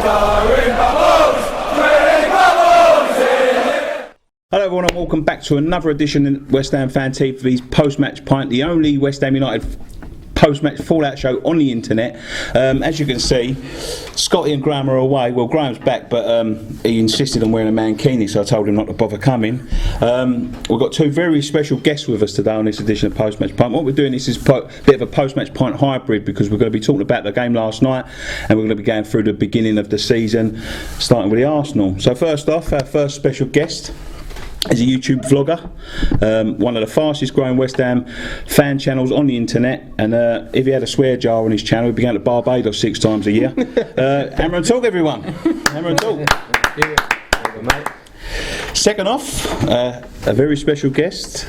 Hello everyone and welcome back to another edition of West Ham Fan TV's Post Match Pint, the only West Ham United post-match fallout show on the internet. As you can see, Scotty and Graham are away. Well, Graham's back, but he insisted on wearing a mankini, so I told him not to bother coming. We've got two very special guests with us today on this edition of Post-Match Pint. What we're doing is a bit of a Post-Match Pint hybrid, because we're going to be talking about the game last night, and we're going to be going through the beginning of the season, starting with the Arsenal. So first off, our first special guest is a YouTube vlogger, one of the fastest growing West Ham fan channels on the internet, and if he had a swear jar on his channel he'd be going to Barbados 6 times a year. Hammer and Talk, everyone. Hammer and Talk. Second off, a very special guest.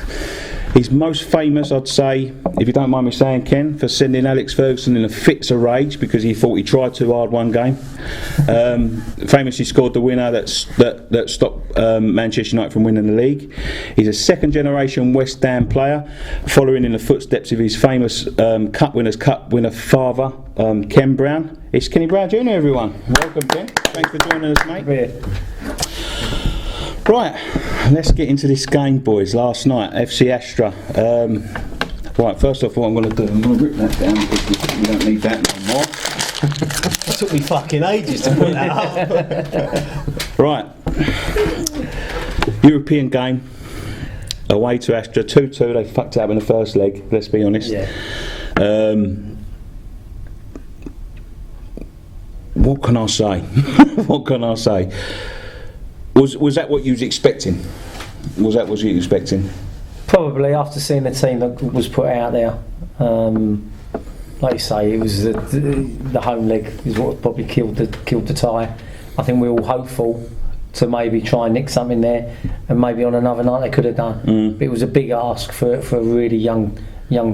He's most famous, I'd say, if you don't mind me saying, Ken, for sending Alex Ferguson in a fits of rage because he thought he tried too hard one game. Famously scored the winner that stopped Manchester United from winning the league. He's a second-generation West Ham player, following in the footsteps of his famous Cup winner father, Ken Brown. It's Kenny Brown Jr., everyone. Welcome, Ken. Thanks for joining us, mate. Right, let's get into this game, boys. Last night, FC Astra. Right, first off, what I'm going to do, I'm going to rip that down because we don't need that no more. It took me fucking ages to put that up. Right, European game, away to Astra, 2-2. They fucked it up in the first leg, let's be honest. Yeah. What can I say? What can I say? Was that what you was expecting? Was that what you were expecting? Probably, after seeing the team that was put out there. Like you say, it was the home leg is what probably killed the tie. I think we were all hopeful to maybe try and nick something there, and maybe on another night they could have done. But it was a big ask for a really young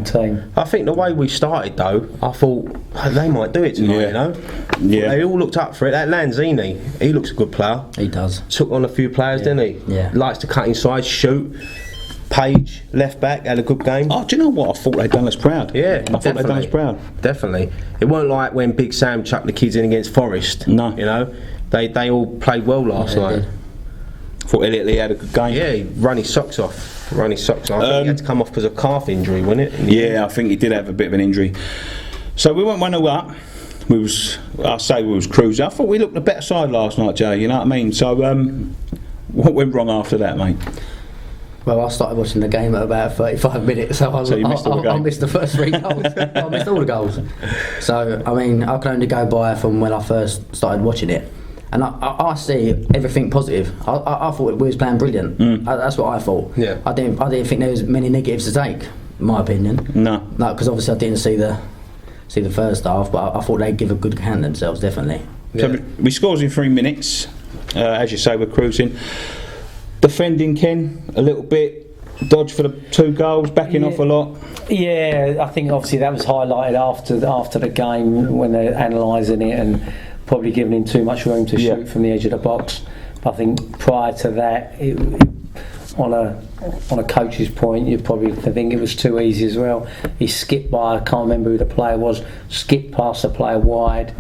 team. I think the way we started though, I thought they might do it tonight, you know. Yeah. They all looked up for it. That Lanzini, he looks a good player. He does. Took on a few players, didn't he? Yeah. Likes to cut inside, shoot. Page, left back, had a good game. Oh, do you know what? I thought they'd done us proud. Yeah, I thought they'd done us proud. Definitely. It weren't like when Big Sam chucked the kids in against Forest. No. You know, they all played well last night. Thought Elliot Lee had a good game. Yeah, he ran his socks off. I think he had to come off because of calf injury, wasn't it? Yeah, I think he did have a bit of an injury. So we went 1-0 up. We was cruising. I thought we looked a better side last night, Jay. You know what I mean? So what went wrong after that, mate? Well, I started watching the game at about 35 minutes, so you missed all the game? I missed the first 3 goals. I missed all the goals. So, I mean, I can only go by from when I first started watching it. And I see everything positive. I thought we was playing brilliant. That's what I thought. Yeah. I didn't think there was many negatives to take, in my opinion. No, because obviously I didn't see the first half, but I thought they'd give a good hand themselves, definitely. So we scores in 3 minutes. As you say, we're cruising. Defending, Ken, a little bit. Dodge for the 2 goals, backing off a lot. Yeah, I think obviously that was highlighted after the game when they're analysing it and probably giving him too much room to shoot from the edge of the box. But I think prior to that, on a coach's point, you'd probably think it was too easy as well. He skipped by, I can't remember who the player was, skipped past the player wide,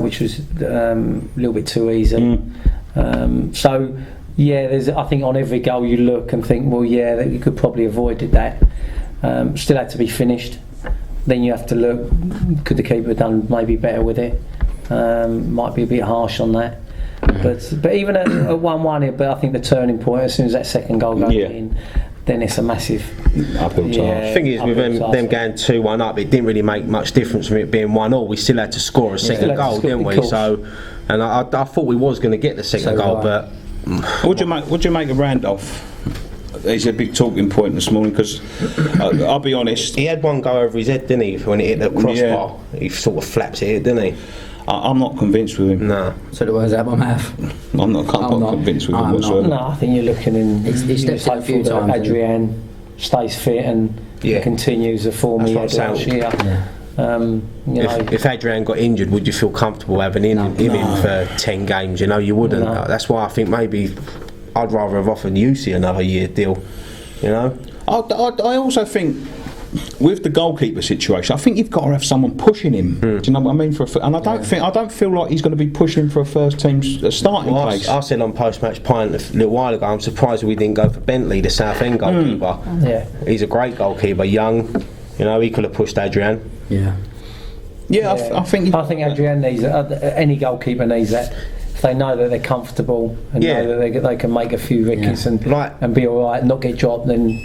which was a little bit too easy. So yeah, I think on every goal you look and think, well, yeah, you could probably avoided that. Still had to be finished. Then you have to look, could the keeper have done maybe better with it? Might be a bit harsh on that. But even at 1-1, but I think the turning point, as soon as that second goal goes in, then it's a massive uphill task. The thing is, with them going 2-1 up, it didn't really make much difference from it being 1-1. We still had to score a second goal, didn't we? So, and I thought we was going to get the second goal, but what do you make of Randolph? He's a big talking point this morning because I'll be honest. He had one go over his head, didn't he? When he hit the crossbar, he sort of flapped it, didn't he? I'm not convinced with him. No. So the words out of my mouth. I'm not convinced with him whatsoever. No, I think you're looking in. He's stepped out a few times. Adrian stays fit and continues the form he had last year. If Adrian got injured, would you feel comfortable having him for 10 games? You know, you wouldn't. No. That's why I think maybe I'd rather have offered Yusi another year deal. You know. I also think with the goalkeeper situation, I think you've got to have someone pushing him. Do you know what I mean? And I don't feel like he's going to be pushing him for a first team starting place. I said on Post Match Pint a little while ago, I'm surprised we didn't go for Bentley, the Southend goalkeeper. Yeah, he's a great goalkeeper, young. You know, he could have pushed Adrian. Yeah, I think Adrian needs any goalkeeper needs that. If they know that they're comfortable and know that they can make a few rickies and be all right, not get dropped, then.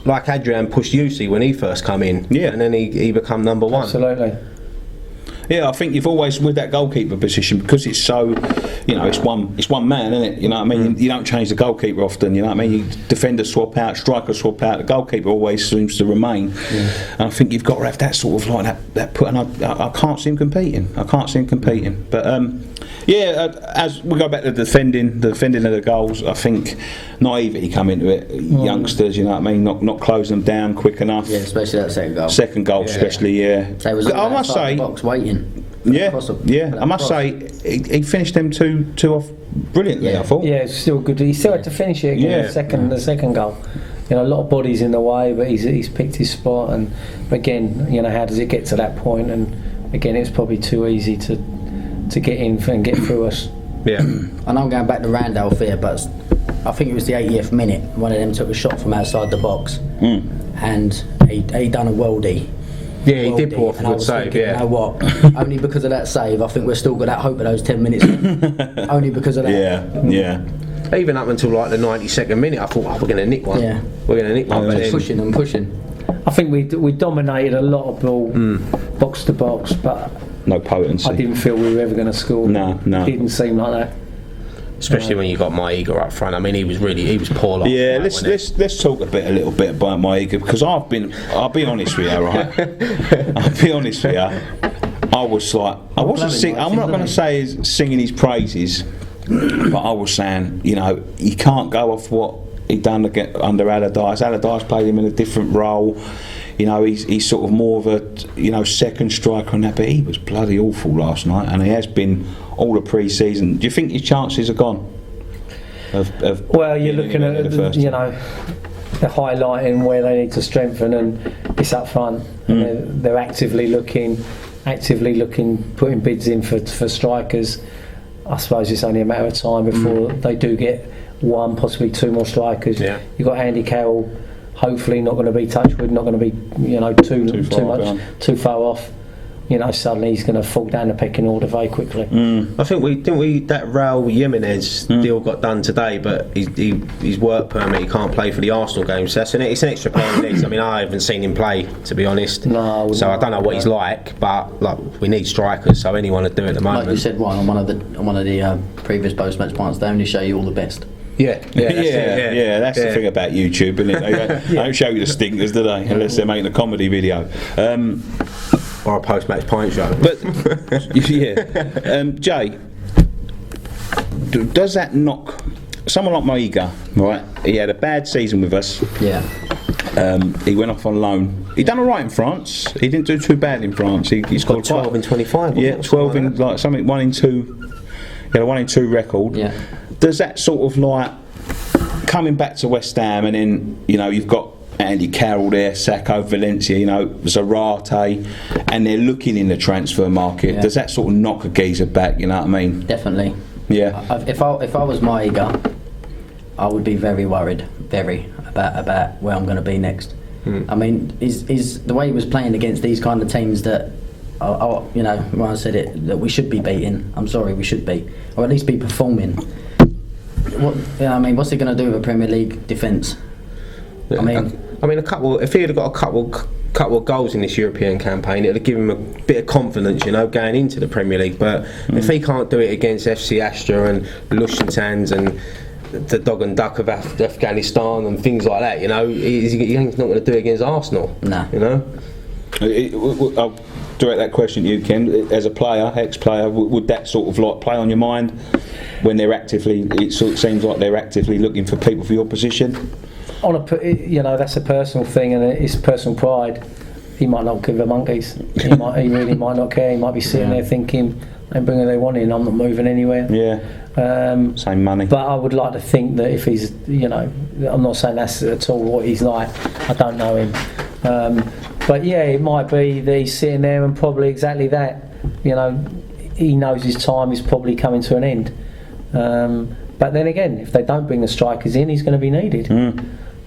Like Adrian pushed Yusi when he first come in, and then he become number one. Absolutely. Yeah, I think you've always with that goalkeeper position because it's so, you know, it's one man, isn't it? You know what I mean? You don't change the goalkeeper often. You know what I mean? You defenders swap out, strikers swap out. The goalkeeper always seems to remain. And I think you've got to have that sort of like that put. And I can't see him competing. But as we go back to the defending of the goals, I think naivety come into it. Youngsters, you know what I mean? Not closing them down quick enough. Yeah, especially that second goal. Second goal, especially. I must say, box waiting. I must say he finished them two off brilliantly. I thought. Yeah, it's still good. He still had to finish it again. The second goal. You know, a lot of bodies in the way, but he's picked his spot. And again, you know, how does it get to that point? And again, it's probably too easy to get in and get through us. Yeah. I know I'm going back to Randolph here, but I think it was the 80th minute. One of them took a shot from outside the box, and he done a worldie. Yeah, he did pull off a good save. You know what? Only because of that save, I think we're still got that hope of those 10 minutes. Only because of that. Yeah. Even up until like the 92nd minute, I thought, we're going to nick one. Yeah. We're going to nick one. But pushing. I think we dominated a lot of ball, box to box, but no potency. I didn't feel we were ever going to score. No. It didn't seem like that. Especially when you got Maiga up front. I mean, he was poor. Let's talk a little bit about Maiga because I'll be honest with you, right? I'll be honest with you. I was like, I'm not going to say singing his praises, but I was saying, you know, he can't go off what he done under Allardyce. Allardyce played him in a different role. You know, he's sort of more of a second striker and that, but he was bloody awful last night, and he has been all the pre-season. Do you think his chances are gone? Well, you're looking at they're highlighting where they need to strengthen, and it's up front. And they're actively looking, putting bids in for strikers. I suppose it's only a matter of time before they do get one, possibly two more strikers. Yeah. You've got Andy Carroll. Hopefully not going to be Touchwood, not going to be too far off. You know, suddenly he's going to fall down the pecking order very quickly. I think that Raul Jimenez deal got done today, but his work permit, he can't play for the Arsenal game, so it's an extra pair of legs. I mean, I haven't seen him play, to be honest. No, so I don't know what he's like, but we need strikers, so anyone would do it at the moment. Like you said, Ryan, on one of the previous post match pints, they only show you all the best. That's the thing about YouTube, isn't it? They don't show you the stinkers, do they? Unless they're making a comedy video. Or a post-match pint show. But Jay, does that knock someone like Maiga? Right, he had a bad season with us. Yeah. He went off on loan. He done all right in France. He didn't do too bad in France. He scored 12 in 25. Yeah, 12 in like something 1 in 2. He had a 1 in 2 record. Yeah. Does that sort of like coming back to West Ham, and then you've got Andy Carroll there, Sacco, Valencia, Zarate, and they're looking in the transfer market. Does that sort of knock a geezer back? You know what I mean? Definitely. Yeah. If I was Maiga, I would be very worried, about where I'm going to be next. I mean, is the way he was playing against these kind of teams that, when I said it, that we should be beating. I'm sorry, we should be, or at least be performing. What's he going to do with a Premier League defence? I mean, a couple. If he had got a couple of goals in this European campaign, it would give him a bit of confidence, going into the Premier League. But if he can't do it against FC Astra and Lushentans and the Dog and Duck of Afghanistan and things like that, he's not going to do it against Arsenal. Nah. I'll direct that question to you, Ken. As a player, ex-player, would that sort of like play on your mind when they're actively? It sort of seems like they're actively looking for people for your position. That's a personal thing, and it's personal pride. He might not give a monkeys. He really might not care. He might be sitting there thinking, "They bring who they want in. I'm not moving anywhere." Yeah. Same money. But I would like to think that if he's, I'm not saying that's at all what he's like. I don't know him. But yeah, it might be that he's sitting there and probably exactly that. You know, he knows his time is probably coming to an end. But then again, if they don't bring the strikers in, he's going to be needed.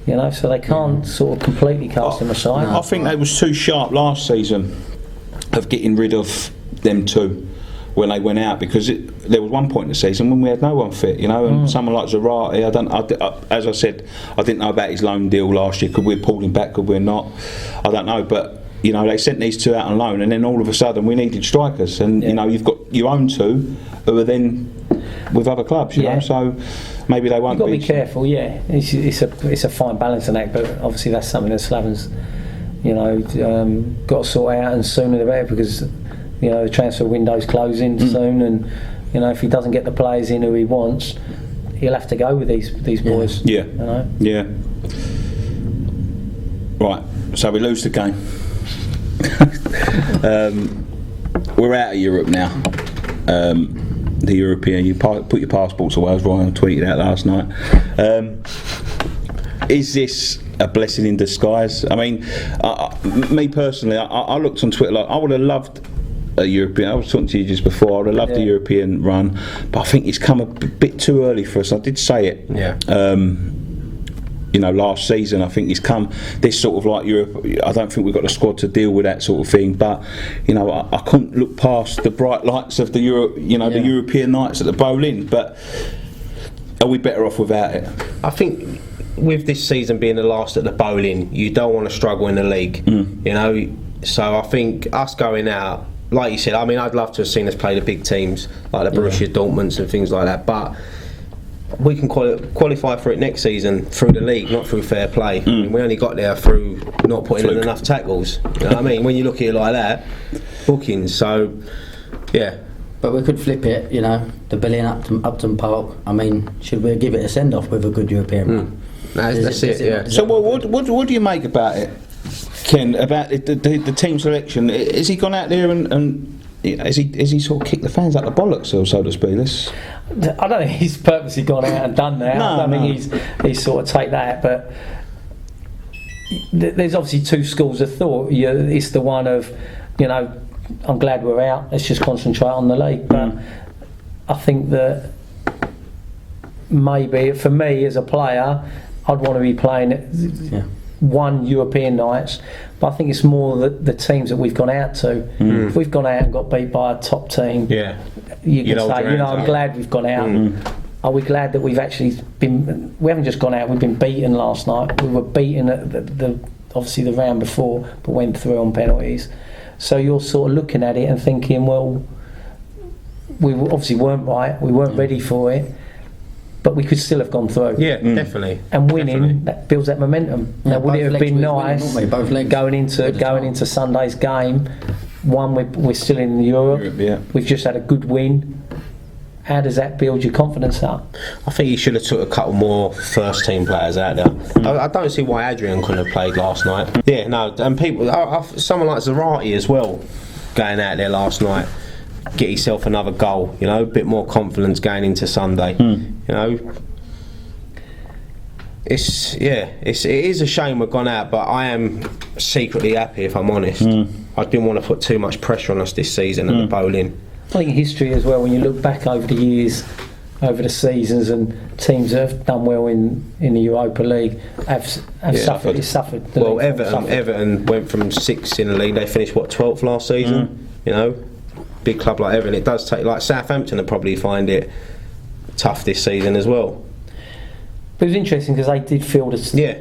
You know, so they can't sort of completely cast him aside. I think they was too sharp last season of getting rid of them two when they went out, because there was one point in the season when we had no one fit, you know, and someone like Zarate, as I said, I didn't know about his loan deal last year. Could we have pulled him back, could we not? I don't know, but you know, they sent these two out on loan, and then all of a sudden we needed strikers, and you know, you've got your own two who are then with other clubs, you know, so maybe they won't. You've got to be careful, it's a fine balancing act, but obviously that's something that Slaven's, you know, got to sort out, and sooner the better, because you know the transfer window's closing soon, and you know, if he doesn't get the players in who he wants, he'll have to go with these boys. Yeah. You know? Yeah. Right. So we lose the game. We're out of Europe now. The European. You put your passports away. I was Ryan tweeted out last night. Is this a blessing in disguise? I mean, me personally, I looked on Twitter. Like, I would have loved a European. I was talking to you just before. I would have loved a European run, but I think it's come a bit too early for us. I did say it. Yeah. You know, last season, I think it's come this sort of like Europe. I don't think we've got the squad to deal with that sort of thing. But you know, I couldn't look past the bright lights of the the European nights at the Bowling. But are we better off without it? I think with this season being the last at the Bowling, you don't want to struggle in the league. You know, so I think us going out, like you said, I mean, I'd love to have seen us play the big teams like the Borussia Dortmunds and things like that, but we can qualify for it next season through the league, not through fair play. I mean, we only got there through not putting in enough tackles. You know what I mean? When you look at it like that, bookings. So, yeah. But we could flip it, you know, the Bilic Upton Park. I mean, should we give it a send off with a good European run? That's it. Yeah. So, what do you make about it, Ken? About the team selection? Has he gone out there and has he sort of kicked the fans out the bollocks, so to speak? I don't think he's purposely gone out and done that. I don't think he's sort of take that, but there's obviously two schools of thought. It's the one of, you know, I'm glad we're out, let's just concentrate on the league. But I think that maybe for me as a player, I'd want to be playing one European nights, but I think it's more the teams that we've gone out to. If we've gone out and got beat by a top team, you can say, you know, I'm glad we've gone out. Are we glad that we've actually been? We haven't just gone out; we've been beaten last night. We were beaten at obviously the round before, but went through on penalties. So you're sort of looking at it and thinking, well, we obviously weren't right. We weren't ready for it. But we could still have gone through. Yeah, definitely. And winning, that builds that momentum. Now, would it have been nice going into Sunday's game? One, we're still in Europe. We've just had a good win. How does that build your confidence up? I think he should have took a couple more first team players out there. I don't see why Adrian couldn't have played last night. Yeah, no, and people, someone like Zarate as well, going out there last night. Get yourself another goal, you know, a bit more confidence going into Sunday. You know, it is a shame we've gone out, but I am secretly happy, if I'm honest. I didn't want to put too much pressure on us this season at the Bowling. I think history as well, when you look back over the years, over the seasons, and teams that have done well in the Europa League have suffered. Well, Everton went from 6th in the league, they finished 12th last season, you know. Big club like Everton, it does take, like Southampton will probably find it tough this season as well. But it was interesting because they did field a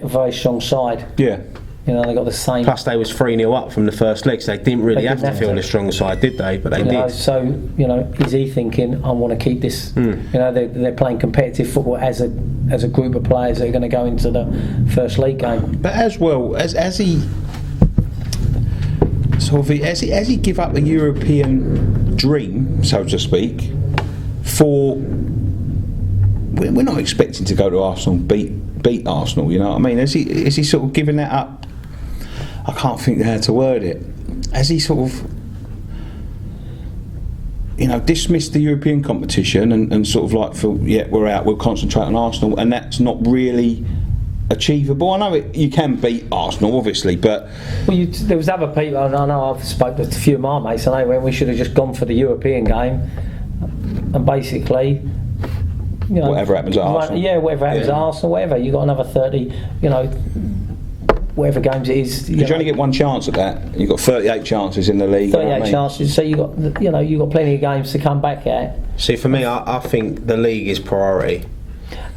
very strong side. Yeah. You know, they got the same. Plus they was 3-0 up from the first leg, so they didn't really have to field a strong side, did they? But they did. So, you know, is he thinking, I want to keep this? You know, they're playing competitive football as a group of players that are going to go into the first league game. But as well, as he has he give up a European dream, so to speak, for we're not expecting to go to Arsenal, beat Arsenal, you know what I mean? Is he sort of giving that up? I can't think how to word it. Has he sort of, you know, dismissed the European competition and sort of like, we're out, we'll concentrate on Arsenal, and that's not really achievable? I know you can beat Arsenal, obviously, but there was other people. I know I've spoken to a few of my mates, and they went, we should have just gone for the European game, and basically, you know, whatever happens at Arsenal. Yeah, whatever happens at Arsenal, whatever. You got another 30, you know, whatever games it is. Because you only get one chance at that. You've got 38 chances in the league. 38 chances. So you got plenty of games to come back at. See, for me, I think the league is priority.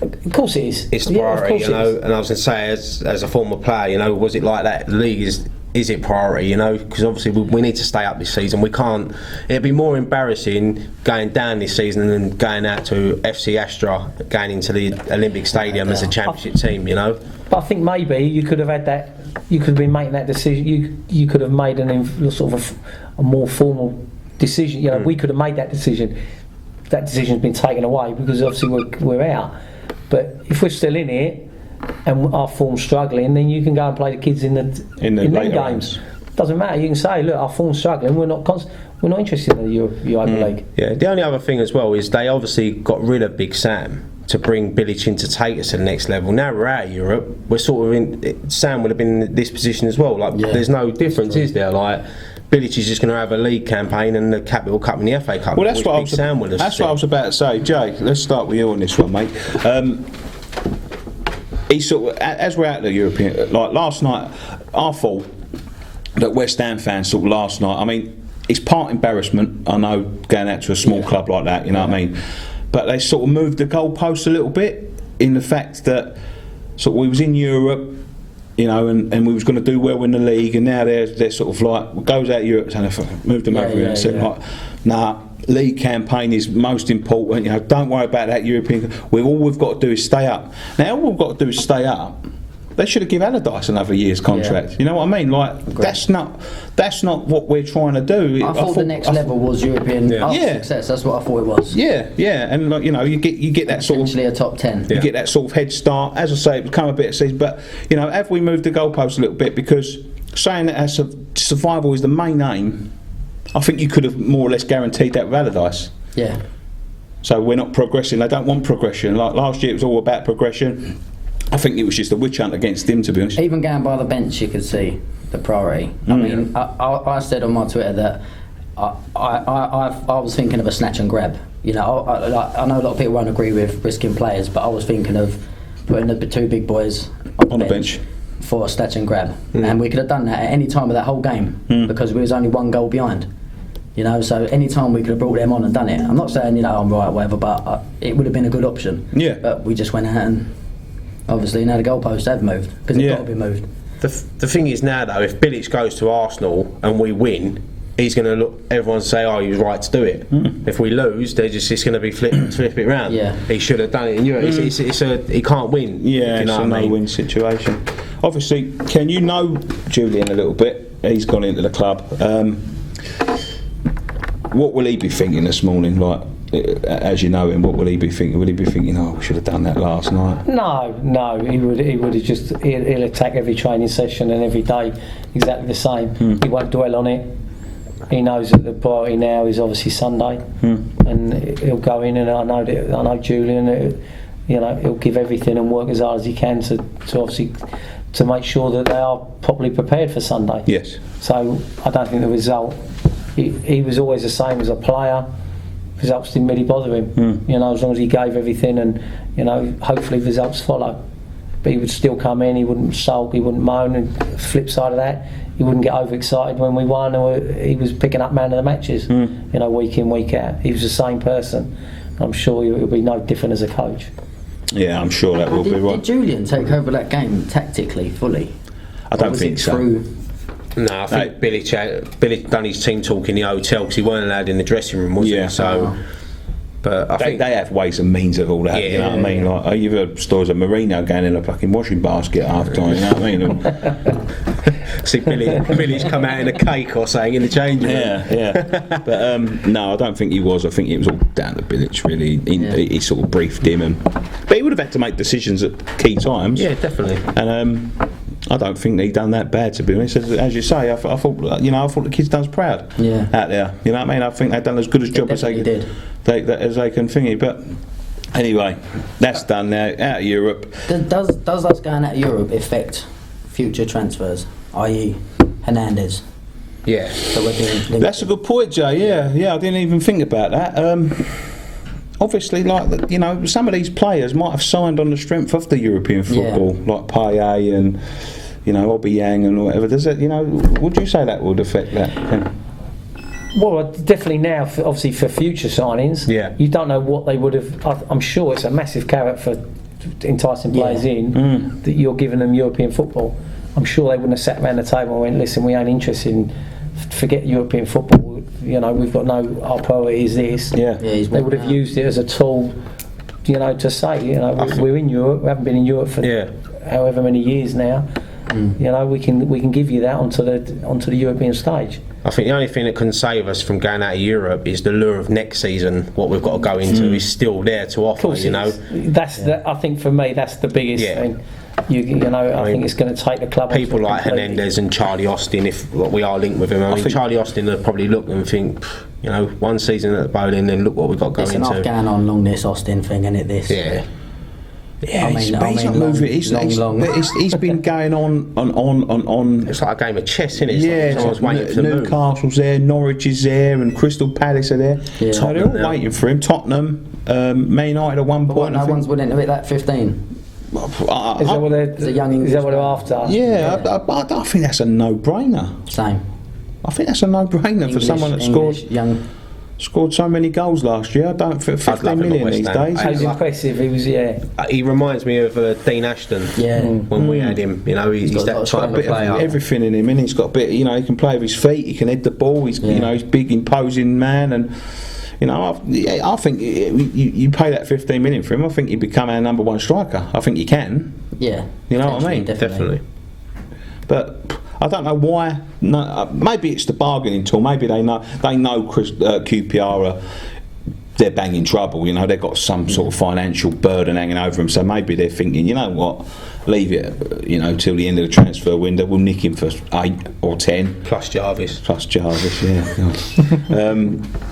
Of course it is. It's the priority, you know. And I was going to say, as a former player, you know, was it like that? The league is it priority, you know? Because obviously we need to stay up this season. We can't. It'd be more embarrassing going down this season than going out to FC Astra, going into the Olympic Stadium as a championship team, you know. But I think maybe you could have had that. You could have been making that decision. You could have made sort of a more formal decision. You know, we could have made that decision. That decision's been taken away because obviously we're out. But if we're still in it and our form's struggling, then you can go and play the kids in them games. Doesn't matter. You can say, look, our form's struggling. We're not interested in the Europa League. Yeah. The only other thing as well is they obviously got rid of Big Sam to bring Bilic in to take us to the next level. Now we're out of Europe. We're sort of in. Sam would have been in this position as well. There's no difference, is there? Bilic is just going to have a league campaign and the Capital Cup and the FA Cup. Well, that's what I was about to say, Jay. Let's start with you on this one, mate. He's sort of, as we're out of the European, like last night, I thought that West Ham fans thought last night. I mean, it's part embarrassment. I know going out to a small club like that, you know what I mean. But they sort of moved the goalposts a little bit in the fact that sort of we was in Europe. You know, and we was going to do well in the league, and now they're sort of like goes out of Europe and moved them over here and said, like, nah, league campaign is most important. You know, don't worry about that European. All we've got to do is stay up. Now, all we've got to do is stay up. They should have given Allardyce another year's contract. Yeah. You know what I mean? Like that's not what we're trying to do. I thought the next level was European success. That's what I thought it was. Yeah, and like, you know, you get that sort of essentially a top 10. You get that sort of head start. As I say, it become a bit of season, but you know, have we moved the goalposts a little bit? Because saying that survival is the main aim, I think you could have more or less guaranteed that with Allardyce. Yeah. So we're not progressing. They don't want progression. Like last year, it was all about progression. I think it was just a witch hunt against him, to be honest. Even going by the bench, you could see the priority. I mean, I said on my Twitter that I was thinking of a snatch and grab. You know, I know a lot of people won't agree with risking players, but I was thinking of putting the two big boys on the bench for a snatch and grab, and we could have done that at any time of that whole game because we was only one goal behind. You know, so any time we could have brought them on and done it. I'm not saying, you know, I'm right or whatever, but it would have been a good option. Yeah. But we just went out and. Obviously, now the goalposts have moved because they've got to be moved. The thing is now, though, if Bilic goes to Arsenal and we win, he's going to look. Everyone say, "Oh, he was right to do it." If we lose, it's going to be flip it round. Yeah. He should have done it in Europe. He can't win. Yeah, it's a no-win situation. Obviously, can you know Julian a little bit? He's gone into the club. What will he be thinking this morning? Like, as you know him, what will he be thinking? Will he be thinking, "Oh, we should have done that last night"? No. He would have just. He'll attack every training session and every day exactly the same. He won't dwell on it. He knows that the priority now is obviously Sunday, and he'll go in. And I know Julian. You know, he'll give everything and work as hard as he can to obviously to make sure that they are properly prepared for Sunday. Yes. So I don't think the result. He was always the same as a player. Results didn't really bother him, you know, as long as he gave everything, and you know, hopefully results follow. But he would still come in, he wouldn't sulk, he wouldn't moan, and flip side of that, he wouldn't get overexcited when we won, or he was picking up man of the matches, you know, week in, week out. He was the same person. I'm sure he'll be no different as a coach. Yeah, I'm sure that will be right. Did Julian take over that game tactically, fully? I don't think so. No, I think Bilic done his team talk in the hotel because he weren't allowed in the dressing room, was he? So, but I think they have ways and means of all that. You know what I mean? Like, you've heard stories of Mourinho going in a fucking washing basket at half time. You know what I mean? See Bilic's come out in a cake or something in the change room. Yeah. But no, I don't think he was. I think it was all down to Bilic. Really, he sort of briefed him, but he would have had to make decisions at key times. Yeah, definitely. And I don't think he done that bad, to be honest. As you say, I thought the kids done us proud out there. You know what I mean? I think they've done as good a job as they did. As they can thingy. But Anyway, that's done now. Out of Europe. Does us going out of Europe affect future transfers, i.e. Hernandez? Yeah. So we're doing That's a good point, Jay. Yeah, I didn't even think about that. Obviously, like, you know, some of these players might have signed on the strength of the European football, like Payet and, you know, Obiang and whatever. Does it, you know, would you say that would affect that? Yeah. Well, definitely now, obviously for future signings, you don't know what they would have. I'm sure it's a massive carrot for enticing players in that you're giving them European football. I'm sure they wouldn't have sat around the table and went, listen, we ain't interested in, forget European football, you know, we've got our priority is this. They would have used it as a tool, you know, to say, you know, we're in Europe, we haven't been in Europe for however many years now. You know, we can give you that onto the European stage. I think the only thing that can save us from going out of Europe is the lure of next season. What we've got to go into is still there to offer. You know, I think for me that's the biggest thing. You know, I think it's going to take the club. People like Hernandez and Charlie Austin, if we are linked with him. I mean, Charlie Austin will probably look and think, you know, one season at the bowling, then look what we've got going into. It's enough going on this Austin thing, isn't it? This. Yeah, he's not moving. He's been going on. It's like a game of chess, isn't it? Yeah, someone's waiting for the move. Newcastle's there, Norwich is there, and Crystal Palace are there. Yeah. So they're all waiting for him. Tottenham, Man United at one point. No one's willing to hit that 15. Is that what they're after? Yeah, I think that's a no-brainer. Same. I think that's a no-brainer for someone that scored so many goals last year. I don't think 15 million these days. He's impressive. He was, he reminds me of Dean Ashton. When we had him, you know, he's that type of player. Everything in him, and he's got a bit. You know, he can play with his feet. He can head the ball. He's you know, he's big, imposing man, and you know, I think you pay that 15 million for him. I think he'd become our number one striker. I think you can. Yeah. You know what I mean? Definitely. But I don't know why. No, maybe it's the bargaining tool. Maybe they know QPR they're banging trouble. You know, they've got some sort of financial burden hanging over them. So maybe they're thinking, you know what, leave it. You know, till the end of the transfer window. We'll nick him for 8 or 10. Plus Jarvis, yeah.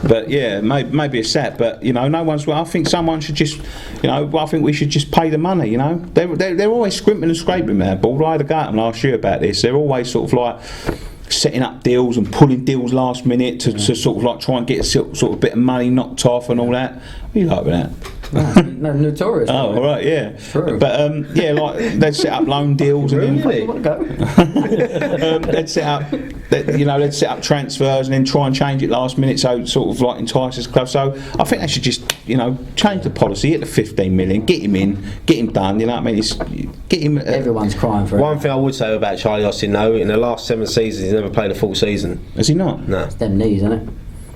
But yeah, maybe it's that. But you know, no one's. I think someone should just. You know, I think we should just pay the money. You know, they're always scrimping and scraping there. But I had a go at them last year about this. They're always sort of like setting up deals and pulling deals last minute to sort of like try and get sort of bit of money knocked off and all that. What do you like with that? No, notorious. Oh, right, yeah. True. But yeah, like they'd set up loan deals and then they'd set up transfers and then try and change it last minute, so sort of like entices clubs. So I think they should just, you know, change the policy, hit the 15 million, get him in, get him done. You know what I mean? Get him. Everyone's crying for it. One thing I would say about Charlie Austin, though, in the last 7 seasons, he's never played a full season. Has he not? No. It's them knees, isn't it?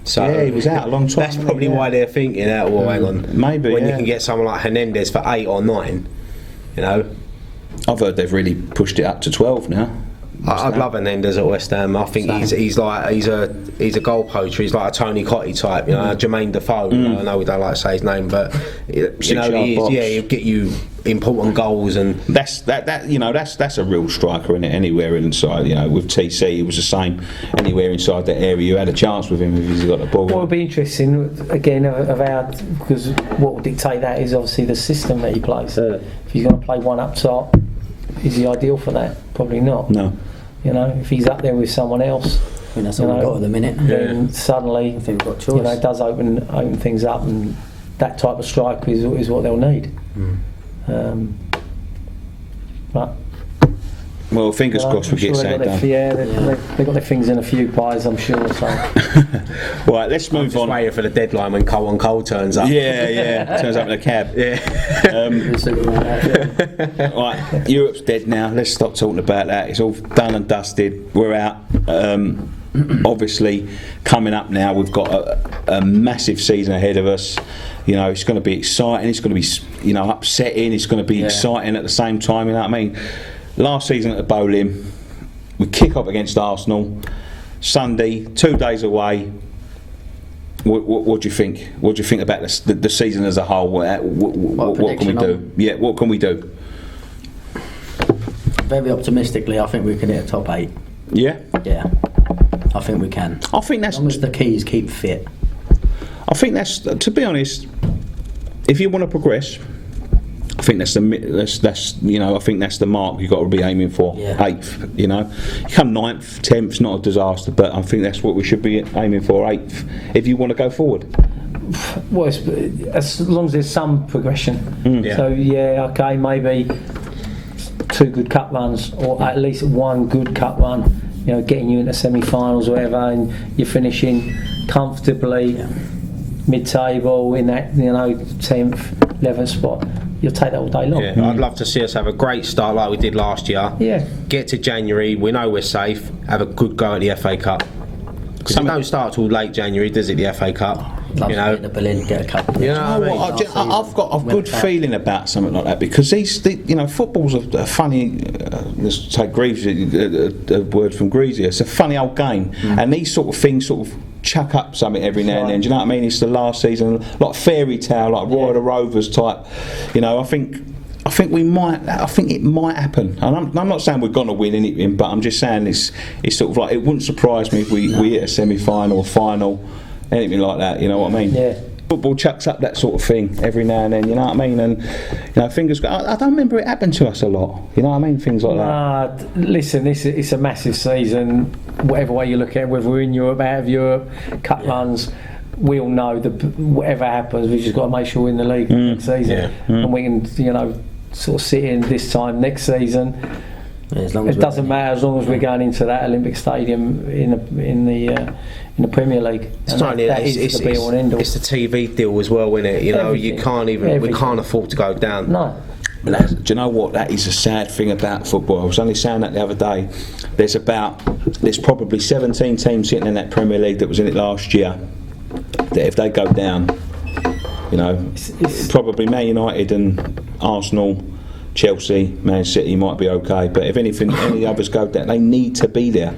So yeah, he was out a long time. That's probably why they're thinking, well, hang on, maybe when you can get someone like Hernandez for 8 or 9, you know. I've heard they've really pushed it up to 12 now. I'd love Hernandez at West Ham. I think he's a goal poacher. He's like a Tony Cottee type, you know, Jermaine Defoe. You know, I know we don't like to say his name, but you know, he is. Yeah, he'll get you important goals, and that's a real striker in it. Anywhere inside, you know, with TC, he was the same. Anywhere inside that area, you had a chance with him if he's got the ball. What would be interesting again because what will dictate that is obviously the system that he plays. If he's going to play one up top, is he ideal for that? Probably not. No. You know, if he's up there with someone else, I think that's all we've got at the minute. Then suddenly, I think we've got choice. You know, it does open things up, and that type of striker is what they'll need. But well, fingers crossed we get something done. They've got their fingers in a few pies, I'm sure. So. Right, let's move on. Waiting for the deadline when Cole turns up. Yeah, turns up in a cab. Right, Europe's dead now. Let's stop talking about that. It's all done and dusted. We're out. Obviously, coming up now, we've got a massive season ahead of us. You know, it's going to be exciting. It's going to be, you know, upsetting. It's going to be exciting at the same time. You know what I mean? Last season at the Bowling, we kick off against Arsenal. Sunday, 2 days away. What do you think? What do you think about the season as a whole? What can we do? Yeah, what can we do? Very optimistically, I think we can hit a top 8. Yeah? Yeah, I think we can. I think that's... As long as the keys keep fit. I think that's, to be honest, if you want to progress, I think that's I think that's the mark you've got to be aiming for. Yeah. 8th, you come 9th, 10th, not a disaster, but I think that's what we should be aiming for. 8th, if you want to go forward. Well, as long as there's some progression. So okay, maybe 2 good cup runs, or at least 1 good cup run. Getting you into semi-finals or whatever, and you're finishing comfortably mid-table in that 10th, 11th spot. You'll take that all day long. Yeah, I'd love to see us have a great start like we did last year. Yeah. Get to January, we know we're safe. Have a good go at the FA Cup. Because it don't start till late January, does it? The FA Cup. Love to get the Bilic, get a couple. I've got a good feeling about something like that, because football's a funny. Let's take a word from Greasy. It's a funny old game, and these sort of things sort of chuck up something every now and then. Do you know what I mean? It's the last season, like fairy tale, like Roy of the Rovers type. I think it might happen. And I'm not saying we're going to win anything, but I'm just saying it's sort of like, it wouldn't surprise me if we hit a semi-final or final, anything like that. You know what I mean? Yeah. Football chucks up that sort of thing every now and then. You know what I mean? And fingers. I don't remember it happened to us a lot. You know what I mean? Things like that. Listen, it's a massive season. Whatever way you look at it, whether we're in Europe, out of Europe, cup runs. We all know that whatever happens, we've just got to make sure we're in the league next season, and we can, sort of sit in this time next season. Yeah, as long as it doesn't matter as long as we're going into that Olympic Stadium in the Premier League. It's the be all and end all. It's the TV deal as well, isn't it? You can't even. We can't afford to go down. No. Do you know what? That is a sad thing about football. I was only saying that the other day. There's probably 17 teams sitting in that Premier League that was in it last year. That if they go down, it's probably Man United and Arsenal, Chelsea, Man City might be okay, but if anything, any others go down, they need to be there.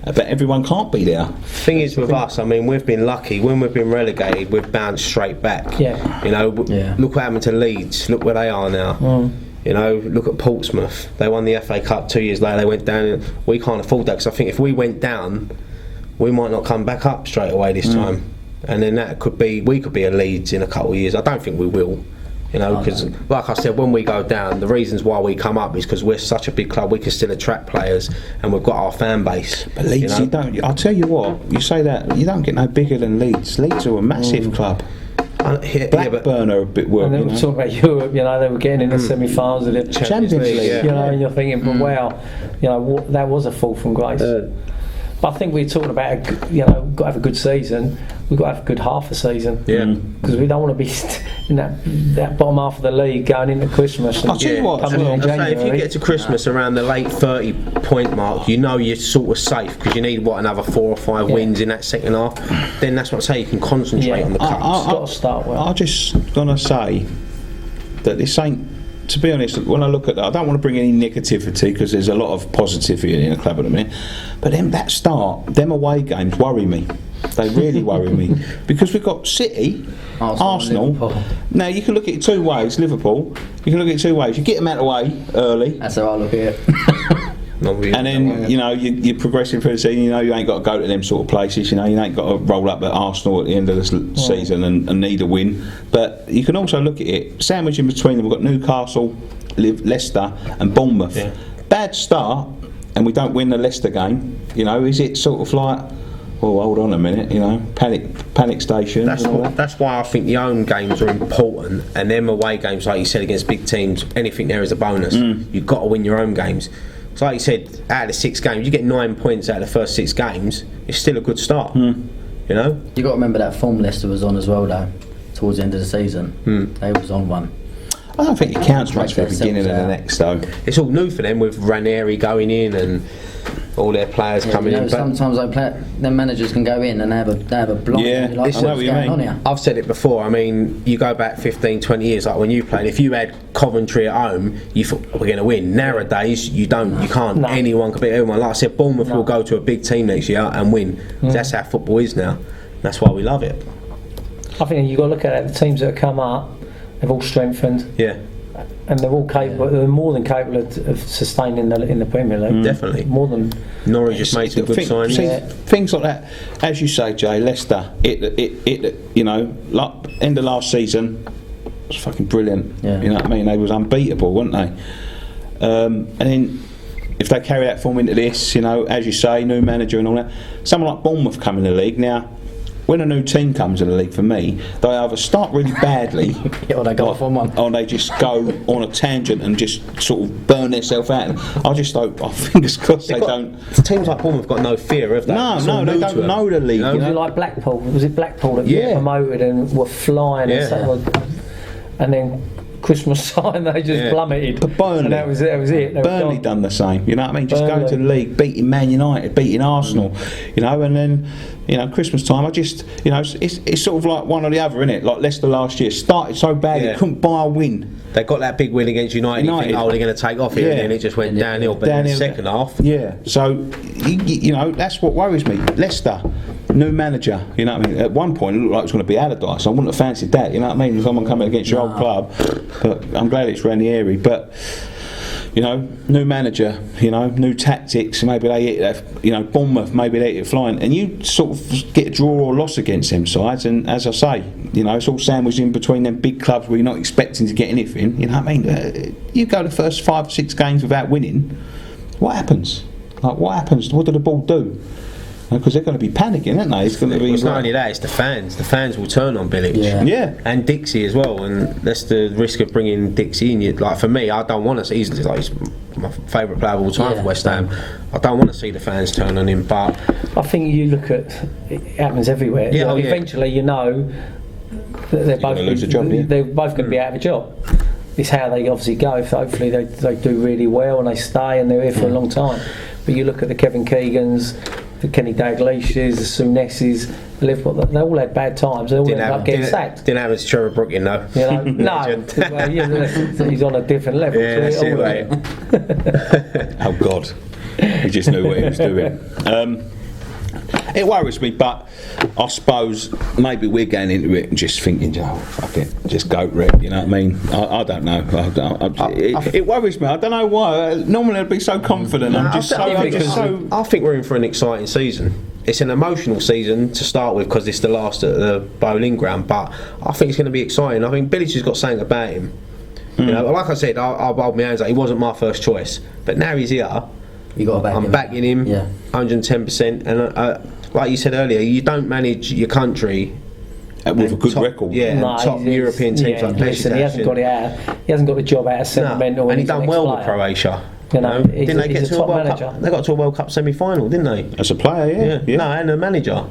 But everyone can't be there. Thing is with us, we've been lucky. When we've been relegated, we've bounced straight back. Look what happened to Leeds. Look where they are now. Look at Portsmouth. They won the FA Cup 2 years later. They went down. We can't afford that, because I think if we went down, we might not come back up straight away this time. And then we could be a Leeds in a couple of years. I don't think we will. Because like I said, when we go down, the reasons why we come up is because we're such a big club. We can still attract players, and we've got our fan base. But Leeds, you don't. I'll tell you what. You say that you don't get no bigger than Leeds. Leeds are a massive club. Blackburn are a bit worse. And then we're talking about Europe. They were getting in the semi-finals of the Champions League. And you're thinking, but wow, that was a fall from grace. But I think we're talking about, got to have a good season. We've got to have a good half a season. Yeah. Because we don't want to be in that bottom half of the league going into Christmas. I'll tell you what, if you get to Christmas around the late 30-point mark, you're sort of safe, because you need another 4 or 5 wins in that second half. Then that's what I say, you can concentrate on the cups. Got to start well. I'm just gonna say that this ain't. To be honest, when I look at that, I don't want to bring any negativity, because there's a lot of positivity in the club at the minute. But them away games worry me. They really worry me, because we've got City, Arsenal. Now you can look at it 2 ways. Liverpool, you can look at it 2 ways. You get them out of the way early. That's how I look at it. And then you're progressing through the season. You ain't got to go to them sort of places. You ain't got to roll up at Arsenal at the end of the season and need a win. But you can also look at it sandwiched in between them. We've got Newcastle, Leicester, and Bournemouth. Yeah. Bad start, and we don't win the Leicester game. Is it sort of like, oh, hold on a minute, panic station? That's why I think the home games are important, and them away games, like you said, against big teams, anything there is a bonus. You've got to win your home games. So like you said, out of the 6 games, you get 9 points out of the first 6 games. It's still a good start. You got to remember that form Leicester was on as well, though. Towards the end of the season, they was on one. I don't think it counts much for the beginning of the next, though. It's all new for them, with Ranieri going in and all their players coming in. Sometimes their managers can go in and they have a block. Yeah, like, I know what you mean. I've said it before. You go back 15, 20 years, like when you played. If you had Coventry at home, you thought we're going to win. Nowadays, you can't. No. Anyone can beat anyone. Like I said, Bournemouth will go to a big team next year and win. That's how football is now. That's why we love it. I think you've got to look at it. The teams that have come up, they've all strengthened. Yeah. And they're all capable. They're more than capable of sustaining in the Premier League. Definitely. More than. Norwich just made some good signings. Things like that, as you say, Jay. Leicester. Like end of last season, was fucking brilliant. Yeah. You know what I mean? They was unbeatable, weren't they? And then if they carry that form into this, you know, as you say, new manager and all that, someone like Bournemouth come in the league now. When a new team comes in the league, for me, they either start really badly, or they go off on one, or they just go on a tangent and just sort of burn themselves out. I just hope, fingers crossed, they don't. Teams like Bournemouth have got no fear of that. No, they don't know the league. Was it like Blackpool? Was it Blackpool that got promoted and were flying? And then Christmas time they just plummeted. But Burnley, and that was it. Burnley done the same. You know what I mean? Just going to the league, beating Man United, beating Arsenal. You know, and then Christmas time. I just it's sort of like one or the other, isn't it? Like Leicester last year started so bad they couldn't buy a win. They got that big win against United. You think, they're going to take off here, and then it just went downhill. But in the second half, So that's what worries me. Leicester. New manager, you know what I mean? At one point it looked like it was going to be Allardyce. I wouldn't have fancied that, you know what I mean? Someone coming against your old club. But I'm glad it's Ranieri. But, new manager, new tactics. Maybe they hit that, Bournemouth, maybe they hit it flying. And you sort of get a draw or loss against them sides. And as I say, it's all sandwiched in between them big clubs where you're not expecting to get anything. You know what I mean? You go the first 5 or 6 games without winning. What happens? What happens? What do the ball do? Because they're going to be panicking, aren't they? It's going to be. It's not only that; it's the fans. The fans will turn on Bilic. And Dixie as well. And that's the risk of bringing Dixie in. Like for me, I don't want to see. He's my favourite player of all time for West Ham. I don't want to see the fans turn on him. But I think you look at it happens everywhere. Eventually, that they're both lose a job. They're both going to be out of a job. It's how they obviously go. Hopefully, they do really well and they stay and they're here for a long time. But you look at the Kevin Keegans, the Kenny Dalglish's, the Souness's, Liverpool, they all had bad times. They all ended up getting sacked. Didn't have his Trevor Brooking though. No. Well, he's on a different level. Yeah, that's it, right. Oh God, he just knew what he was doing. It worries me, but I suppose maybe we're going into it and just thinking, fuck it, just go red. You know what I mean? I don't know. It worries me. I don't know why. Normally I'd be so confident. I think we're in for an exciting season. It's an emotional season to start with because it's the last at the Bowling Ground, but I think it's going to be exciting. I think Bilic has got something about him. Like I said, I'll hold my hands up. He wasn't my first choice, but now he's here. I'm backing him 110%. And like you said earlier, you don't manage your country with a good record. Top European teams like Listen, he hasn't got it out. He hasn't got the job out of sentimental. And he done well with Croatia. Didn't they get to a World Cup? They got to a World Cup semi-final, didn't they? As a player, No, and a manager.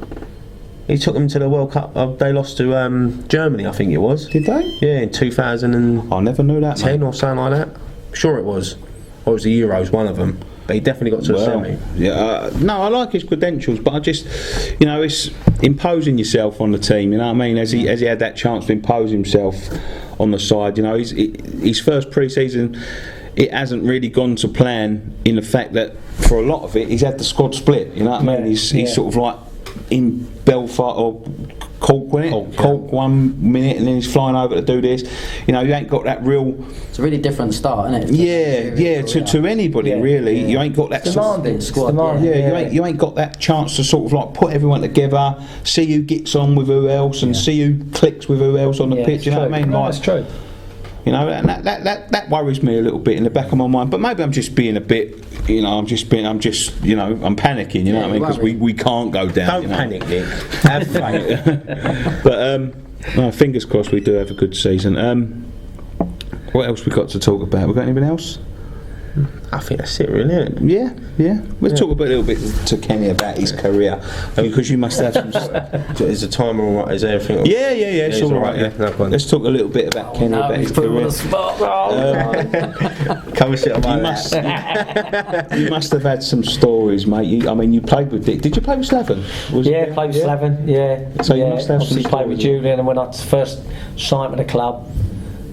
He took them to the World Cup. They lost to Germany, I think it was. Did they? Yeah, in 2010 I never knew that. Or something like that. Sure it was. Or it was the Euros, one of them. But he definitely got to a semi. No, I like his credentials, but I just, it's imposing yourself on the team. You know what I mean? As he had that chance to impose himself on the side. His first pre-season, it hasn't really gone to plan. In the fact that for a lot of it, he's had the squad split. You know what I mean? He's sort of like in Belfast or Cork 1 minute, and then he's flying over to do this. You ain't got that real. It's a really different start, isn't it? To anybody really. You ain't got that demanding squad. You ain't got that chance to sort of like put everyone together, see who gets on with who else, and see who clicks with who else on the pitch. You know what I mean? That's true. And that worries me a little bit in the back of my mind. But maybe I'm just being a bit, I'm panicking. You know what I mean? Because we can't go down. Don't panic, Nick. Have faith. But fingers crossed we do have a good season. What else we got to talk about? We got anything else? I think that's it, really, isn't it? Yeah. Let's talk a little bit to Kenny about his career. Because you must have some. Is the timer all right? Is everything? Yeah. It's all right. Let's talk a little bit about Kenny about his career. Come and sit on my lap. You must have had some stories, mate. You played with Dick. Did you play with Slaven? Played with Slaven. Yeah. So you must have obviously played with Julian, and when I first signed with the club.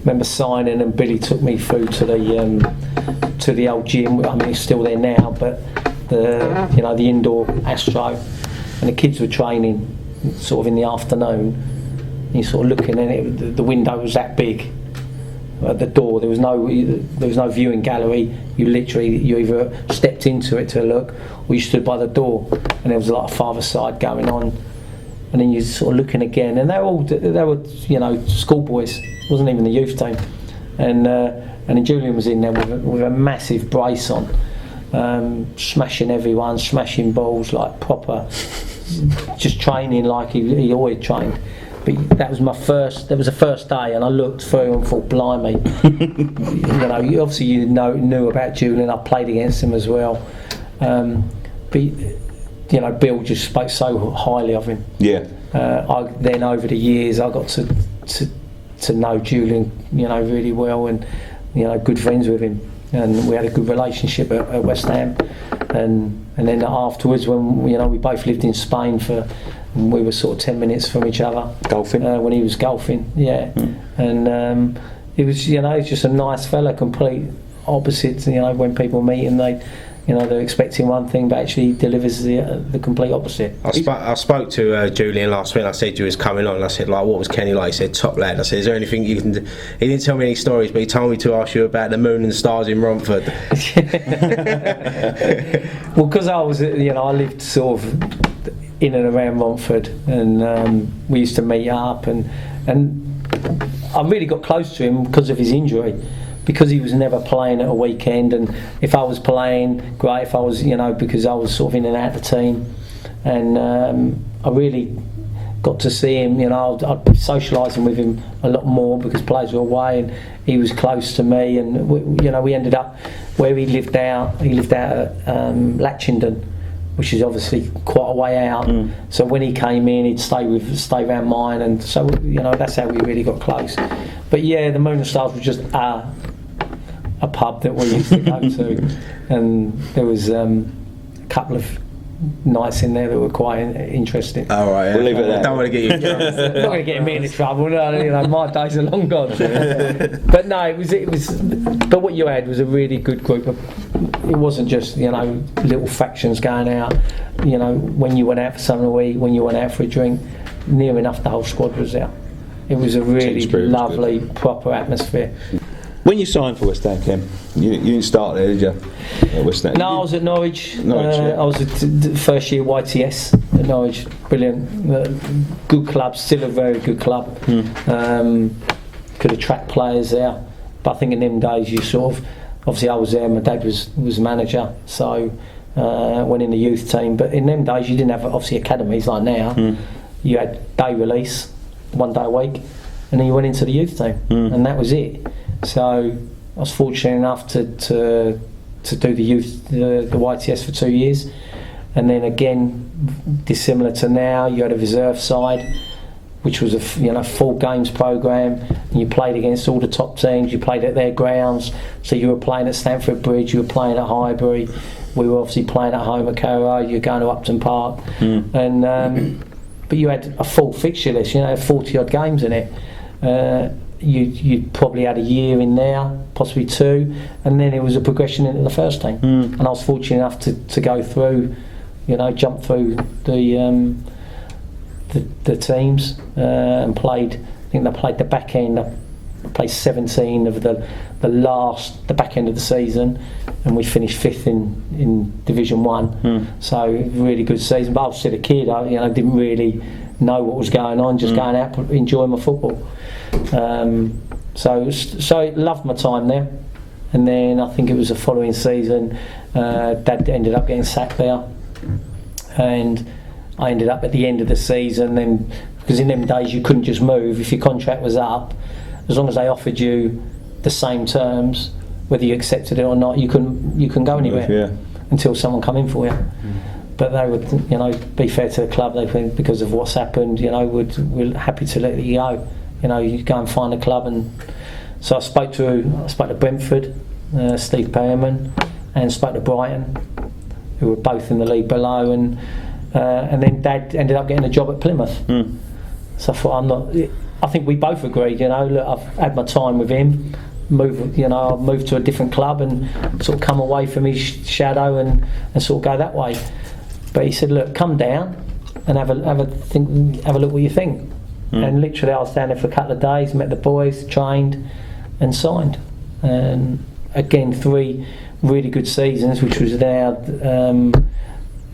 Remember signing, and Billy took me through to the old gym. I mean, it's still there now, but the indoor Astro, and the kids were training sort of in the afternoon. And you're sort of looking, and the window was that big. At the door, there was no viewing gallery. You either stepped into it to look, or you stood by the door, and there was like a 5-a-side going on. and then you're sort of looking again, and they were schoolboys. It wasn't even the youth team, and then Julian was in there with a massive brace on, smashing everyone, smashing balls like proper, just training like he always trained. But that was the first day, and I looked through and thought, blimey. You knew about Julian. I played against him as well. But Bill just spoke so highly of him. Yeah. Then over the years, I got to know Julian, really well, and good friends with him, and we had a good relationship at West Ham. And then afterwards, when we both lived in Spain we were sort of 10 minutes from each other. Golfing? When he was golfing, yeah. And it was, he's just a nice fella, complete opposite. When people meet and they're expecting one thing, but actually he delivers the complete opposite. I spoke to Julian last week. I said you was coming on, and I said, like, what was Kenny like? He said, top lad. I said, is there anything you can do? He didn't tell me any stories, but he told me to ask you about the moon and stars in Romford. Well, because I was, I lived sort of in and around Romford, and we used to meet up, and I really got close to him because of his injury. Because he was never playing at a weekend, and if I was playing, great. If I was, because I was sort of in and out of the team, and I really got to see him. I'd be socialising with him a lot more because players were away, and he was close to me. And we ended up where he lived out. He lived out at Latchington, which is obviously quite a way out. So when he came in, he'd stay around mine, and so that's how we really got close. But yeah, the Moon and Stars was just a pub that we used to go to, and there was a couple of nights in there that were quite interesting. All right, we'll leave it there. I don't want to get you in trouble. Not going to get me into trouble. No, my days are long gone. But no, it was. But what you had was a really good group of. It wasn't just little factions going out. When you went out for something to eat, when you went out for a drink, near enough the whole squad was there. It was a really lovely, proper atmosphere. When you signed for West Ham, Ken, you didn't start there, did you? At West Ham? No, I was at Norwich. Yeah. I was at first year YTS at Norwich. Brilliant, good club. Still a very good club. Could attract players there, but I think in them days you sort of. Obviously, I was there. My dad was manager, so went in the youth team. But in them days, you didn't have obviously academies like now. You had day release, 1 day a week, and then you went into the youth team, and that was it. So I was fortunate enough to do the youth, the YTS for 2 years, and then again, dissimilar to now, you had a reserve side, which was a full games program, and you played against all the top teams. You played at their grounds, so you were playing at Stamford Bridge, you were playing at Highbury. We were obviously playing at home at Carrow. You're going to Upton Park, and but you had a full fixture list. 40 odd games in it. You probably had a year in there, possibly 2, and then it was a progression into the first team. And I was fortunate enough to go through, jump through the teams and played. I think they played the back end. I played 17 of the back end of the season, and we finished 5th in Division 1. So really good season. But I was still a kid. I didn't really know what was going on. Just going out enjoying my football. So loved my time there, and then I think it was the following season Dad ended up getting sacked there, and I ended up at the end of the season then, because in them days you couldn't just move if your contract was up. As long as they offered you the same terms, whether you accepted it or not, you couldn't go anywhere until someone come in for you. But they would, be fair to the club. They think because of what's happened, we're happy to let you go. You go and find a club, and so I spoke to Brentford, Steve Perriman, and spoke to Brighton, who were both in the league below, and then Dad ended up getting a job at Plymouth. So I thought I think we both agreed. Look, I've had my time with him. I've moved to a different club and sort of come away from his shadow and sort of go that way. But he said, look, come down and have a look what you think. And literally I was down there for a couple of days, met the boys, trained and signed. And again, 3 really good seasons, which was now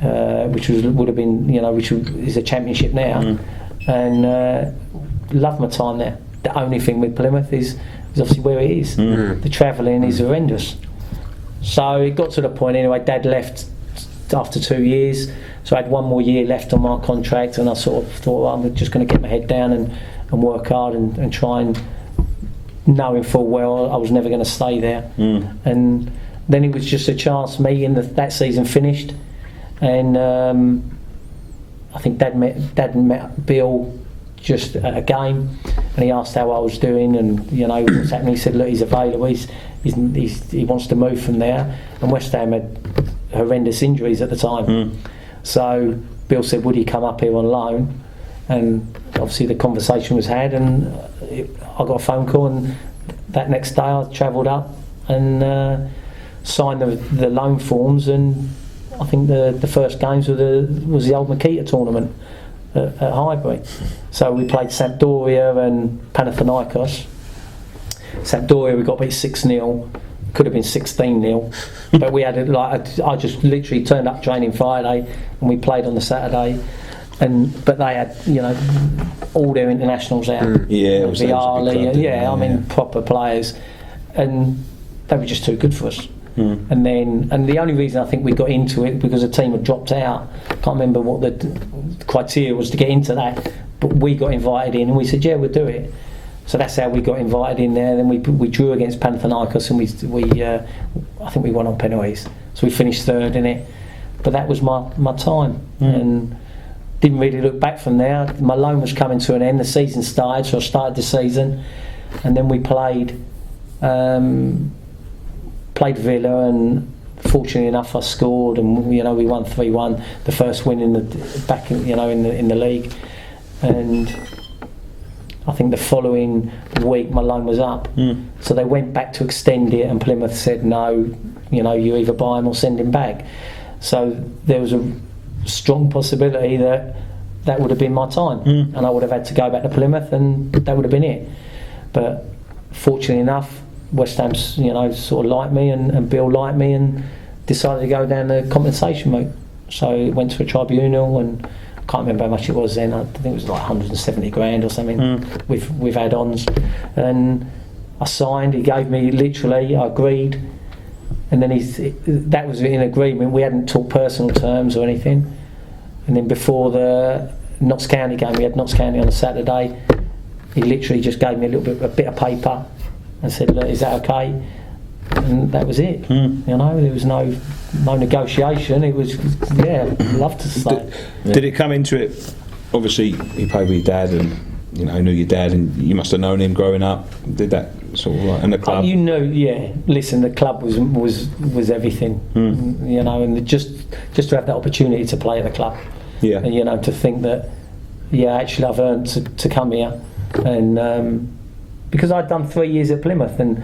which would have been, which is a championship now, and loved my time there. The only thing with Plymouth is obviously where it is. The travelling is horrendous. So it got to the point anyway. Dad left after 2 years, so I had 1 more year left on my contract, and I sort of thought, well, I'm just going to get my head down and work hard and try and, knowing full well I was never going to stay there. And then it was just a chance. That season finished, and I think Dad met Bill just at a game, and he asked how I was doing and what's happening. He said, look, he's available. He wants to move from there, and West Ham had horrendous injuries at the time. So Bill said, would he come up here on loan? And obviously the conversation was had, and I got a phone call, and that next day I travelled up and signed the loan forms, and I think the first games was the old Makita tournament at Highbury. So we played Sampdoria and Panathinaikos. Sampdoria we got beat 6-0, could have been 16-0, but we had I just literally turned up training Friday and we played on the Saturday. But they had, all their internationals out. Viali, I mean, proper players, and they were just too good for us. And the only reason I think we got into it because the team had dropped out. I can't remember what the criteria was to get into that, but we got invited in, and we said, yeah, we'll do it. So that's how we got invited in there. Then we drew against Panathinaikos, and I think we won on penalties. So we finished third in it. But that was my time, and didn't really look back from there. My loan was coming to an end. The season started, so I started the season, and then we played Villa, and fortunately enough I scored, and we won 3-1, the first win in the league. And I think the following week my loan was up, so they went back to extend it, and Plymouth said no, you either buy him or send him back. So there was a strong possibility that would have been my time, and I would have had to go back to Plymouth, and that would have been it. But fortunately enough, West Ham sort of liked me, and Bill liked me, and decided to go down the compensation route. So it went to a tribunal, and I can't remember how much it was then. I think it was like 170 grand or something with add-ons. And I signed. He gave me literally. I agreed, and then that was in agreement. We hadn't talked personal terms or anything. And then before the Notts County game, we had Notts County on a Saturday. He literally just gave me a bit of paper and said, look, is that okay? And that was it. There was no negotiation. It was, love to stay. Did it come into it? Obviously, you played with your dad, and knew your dad, and you must have known him growing up. Did that sort of and the club? Listen, the club was everything. And just to have that opportunity to play at the club. Yeah. And to think that, actually I've earned to come here, and because I'd done 3 years at Plymouth, and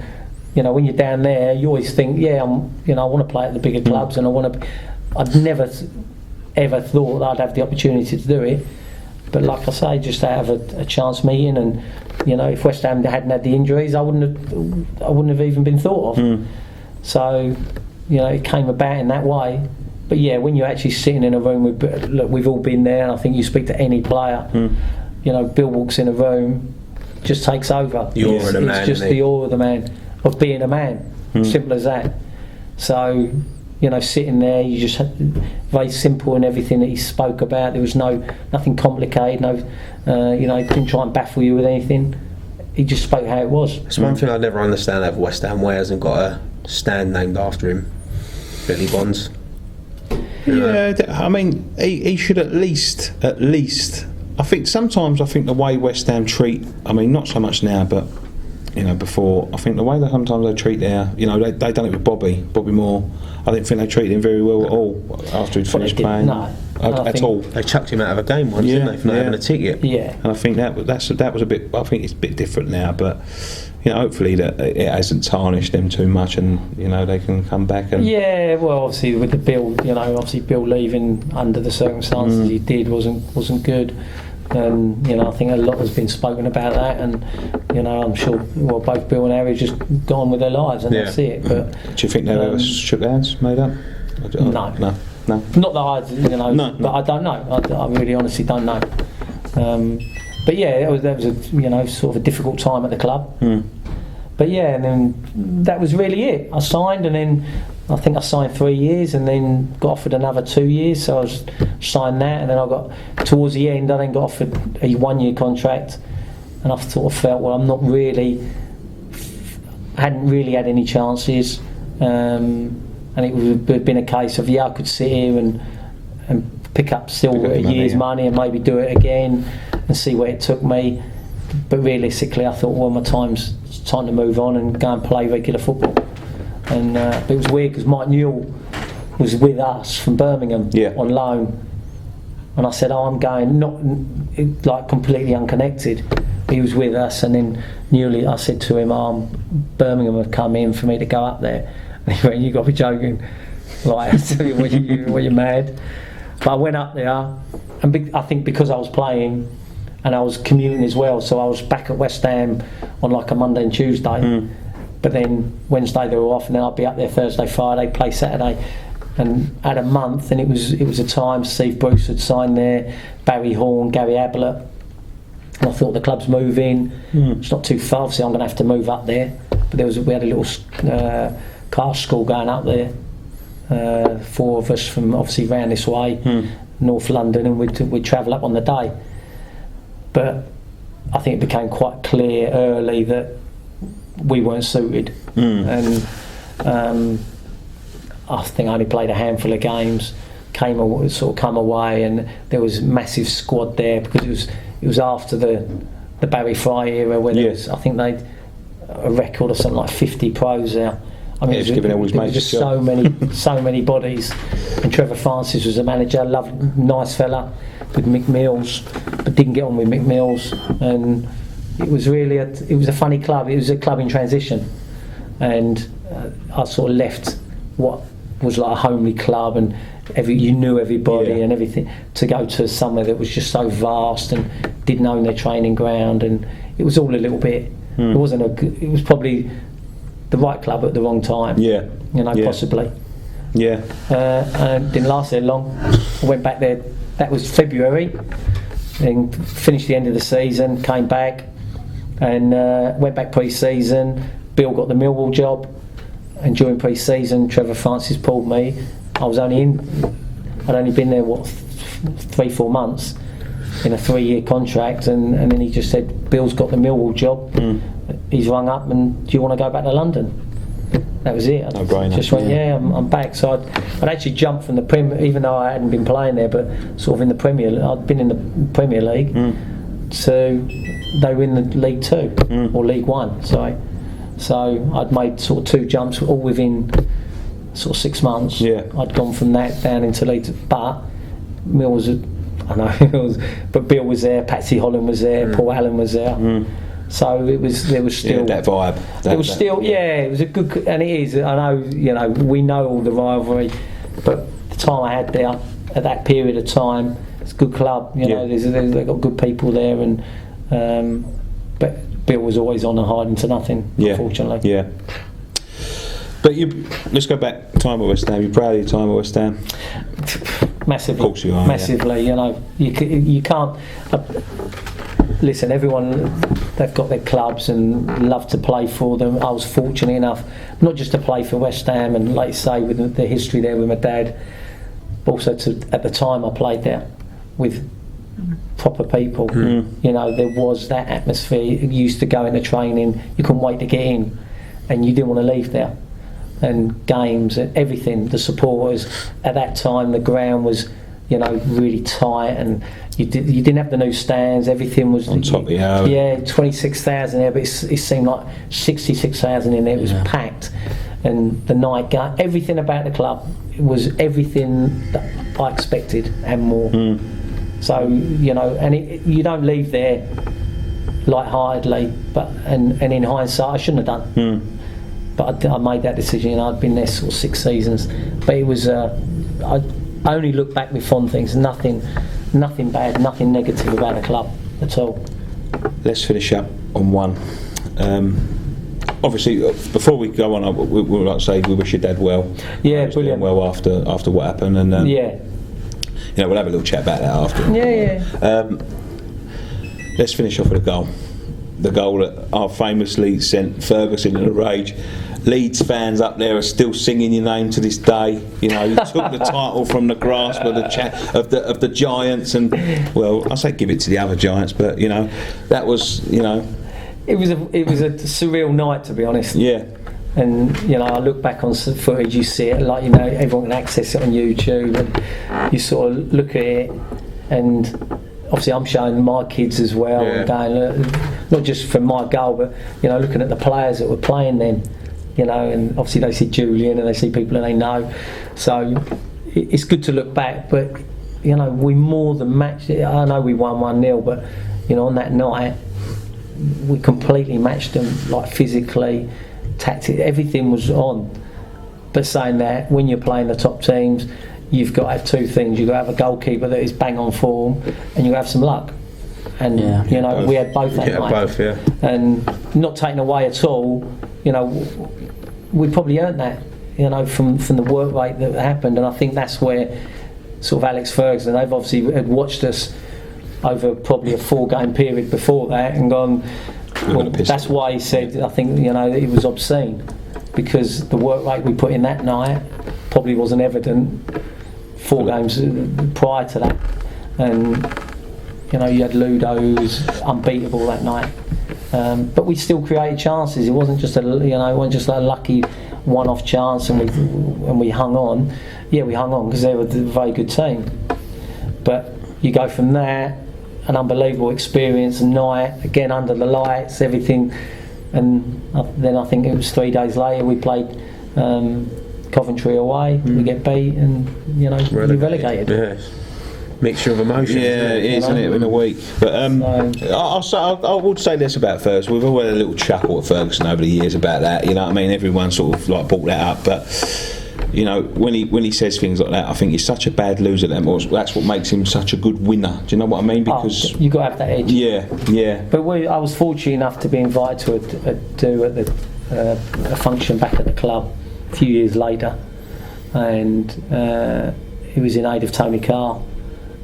when you're down there, you always think, I want to play at the bigger clubs, and I'd never ever thought that I'd have the opportunity to do it. But like I say, just to have a chance meeting, and if West Ham hadn't had the injuries, I wouldn't have even been thought of. So it came about in that way. But when you're actually sitting in a room we've all been there, and I think you speak to any player, Bill walks in a room, just takes over. It's just the awe of the man, of being a man. Simple as that. So sitting there, you just had very simple in everything that he spoke about. There was nothing complicated. He didn't try and baffle you with anything. He just spoke how it was. It's one thing I never understand about West Ham. Why hasn't got a stand named after him? Billy Bonds. I mean, he should at least. I think the way West Ham treat. I mean, not so much now, but before. I think the way that sometimes they treat they done it with Bobby Moore. I didn't think they treated him very well at all after he'd finished playing. No, at all. They chucked him out of a game once, didn't they, for not having a ticket? Yeah. And I think that was a bit. I think it's a bit different now, but hopefully that it hasn't tarnished them too much, and they can come back and. Yeah, well, obviously with the Bill, Bill leaving under the circumstances he did wasn't good. And I think a lot has been spoken about that, and I'm sure both Bill and Harry just gone with their lives, and that's it. But do you think they ever shook hands, made up? No. No. Not that I, you know, No, but I don't know. I really honestly don't know. But yeah, that was a, you know, sort of a difficult time at the club. But yeah, and then that was really it. I signed, and then I think I signed 3 years, and then got offered another 2 years. So I was signed that, and then I got towards the end. I then got offered a 1 year contract, and I sort of felt, well, I'm not really, hadn't really had any chances, and it would have been a case of, yeah, I could sit here and pick up still a year's money and maybe do it again and see where it took me. But realistically, I thought, well, it's time to move on and go and play regular football. And but it was weird because Mike Newell was with us from Birmingham on loan, and I said, I'm going, not like completely unconnected. He was with us, and then Newell, I said to him, Birmingham have come in for me to go up there. And he went, you got to be joking. Like, were you mad? But I went up there, and I think because I was playing and I was commuting as well, so I was back at West Ham on like a Monday and Tuesday. But then Wednesday they were off, and then I'd be up there Thursday, Friday, play Saturday, and had a month. And it was a time Steve Bruce had signed there, Barry Horn, Gary Ablett, and I thought the club's moving. It's not too far, obviously I'm going to have to move up there. But we had a little car school going up there. 4 of us from obviously round this way, North London, and we'd travel up on the day. But I think it became quite clear early that we weren't suited, and I think I only played a handful of games. Come away, and there was a massive squad there because it was after the Barry Fry era where there was, I think they'd a record of something like 50 pros there. I mean, there was just so many bodies, and Trevor Francis was the manager. Nice fella with Mick Mills, but didn't get on with Mick Mills, and it was really it was a funny club. It was a club in transition, and I sort of left what was like a homely club, and you knew everybody and everything, to go to somewhere that was just so vast and didn't own their training ground, and it was all a little bit. It was probably the right club at the wrong time. Possibly. And it didn't last there long. I went back there. That was February. Then finished the end of the season. Came back and went back pre-season. Bill got the Millwall job, and during pre-season, Trevor Francis pulled me. I was only I'd only been there 3-4 months in a 3-year contract, and then he just said, Bill's got the Millwall job. He's rung up, and do you want to go back to London? That was it. I just went, I'm back. So I'd actually jumped from the Premier, even though I hadn't been playing there, but sort of in the Premier. I'd been in the Premier League, so they were in the League 2 or League 1. Sorry. So I'd made sort of 2 jumps, all within sort of 6 months. I'd gone from that down into League 2, but Bill was there. Patsy Holland was there. Paul Allen was there. So there was still that vibe. It was a good, and it is. I know, we know all the rivalry, but the time I had there at that period of time, it's a good club. They've got good people there, and but Bill was always on a hiding to nothing. Unfortunately. But let's go back. Time at West Ham. You're proud of your time at West Ham? Massively. Of course you are. Massively. You can't. Listen, everyone, they've got their clubs and love to play for them. I was fortunate enough not just to play for West Ham, and like you say, with the history there with my dad, but also at the time I played there with proper people. There was that atmosphere. You used to go into training, you couldn't wait to get in, and you didn't want to leave there. And games and everything, the supporters at that time, the ground was really tight, and you didn't have the new stands. Everything was on top of the hour. 26,000 there, but it seemed like 66,000 in there. It was packed, and the night game, everything about the club was everything that I expected and more. So and you don't leave there lightheartedly, and in hindsight, I shouldn't have done. But I made that decision. I'd been there sort of 6 seasons, but it was. I only look back with fond things. Nothing bad, nothing negative about the club at all. Let's finish up on one. obviously, before we go on, we would like to say we wish your dad well. Yeah, He's doing brilliant. well after what happened, and Yeah. you know, we'll have a little chat about that after. Yeah. Let's finish off with a goal. The goal that famously sent Ferguson in a rage. Leeds fans up there are still singing your name to this day. You know, you took the title from the grasp of the giants, and well, I say give it to the other giants, but you know, that was, you know, it was a surreal night, to be honest. Yeah. And you know, I look back on some footage, you see it, like, you know, everyone can access it on YouTube, and you sort of look at it, and obviously I'm showing my kids as well, and going, not just from my goal, but you know, looking at the players that were playing then, you know, and obviously they see Julian and they see people that they know, so it's good to look back. But you know, we more than matched it. I know we won 1-0, but you know, on that night we completely matched them, like physically, tactically, everything was on. But saying that, when you're playing the top teams, you've got to have two things. You've got to have a goalkeeper that is bang on form, and you have some luck. And you know, we had both that night. Both, yeah. And not taken away at all, you know, we probably earned that, you know, from the work rate that happened. And I think that's where sort of Alex Ferguson, they've obviously had watched us over probably a 4-game period before that and gone, well, that's why he said, I think, you know, that it was obscene, because the work rate we put in that night probably wasn't evident 4 games prior to that. And you know, you had Ludo, who was unbeatable that night, but we still created chances. It wasn't just it wasn't just a lucky one-off chance, and we hung on. Yeah, we hung on because they were a very good team. But you go from there, an unbelievable experience, a night again under the lights, everything, and then I think it was 3 days later we played Coventry away. We get beat, and you know, you're relegated. Yes. Mixture of emotions. Yeah, it is, isn't it, in a week. But I would say this about Ferguson. We've all had a little chuckle at Ferguson over the years about that. You know what I mean? Everyone sort of like brought that up, but you know, when he says things like that, I think he's such a bad loser. That's what makes him such a good winner. Do you know what I mean? Because you got to have that edge. Yeah. But I was fortunate enough to be invited to a function back at the club a few years later, and it was in aid of Tony Carr.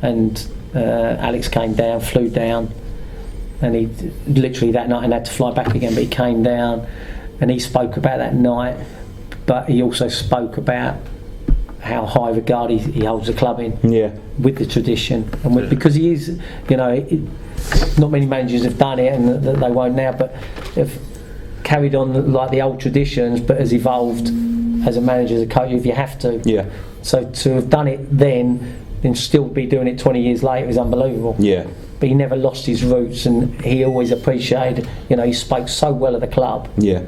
And Alex flew down, and he literally that night and had to fly back again, but he came down and he spoke about that night, but he also spoke about how high regard he holds the club in, with the tradition, and because he is, you know, not many managers have done it, and that they won't now, but have carried on like the old traditions, but has evolved as a manager, as a coach, if you have to. Yeah. So to have done it then still be doing it 20 years later is unbelievable. Yeah. But he never lost his roots, and he always appreciated, you know, he spoke so well of the club. Yeah.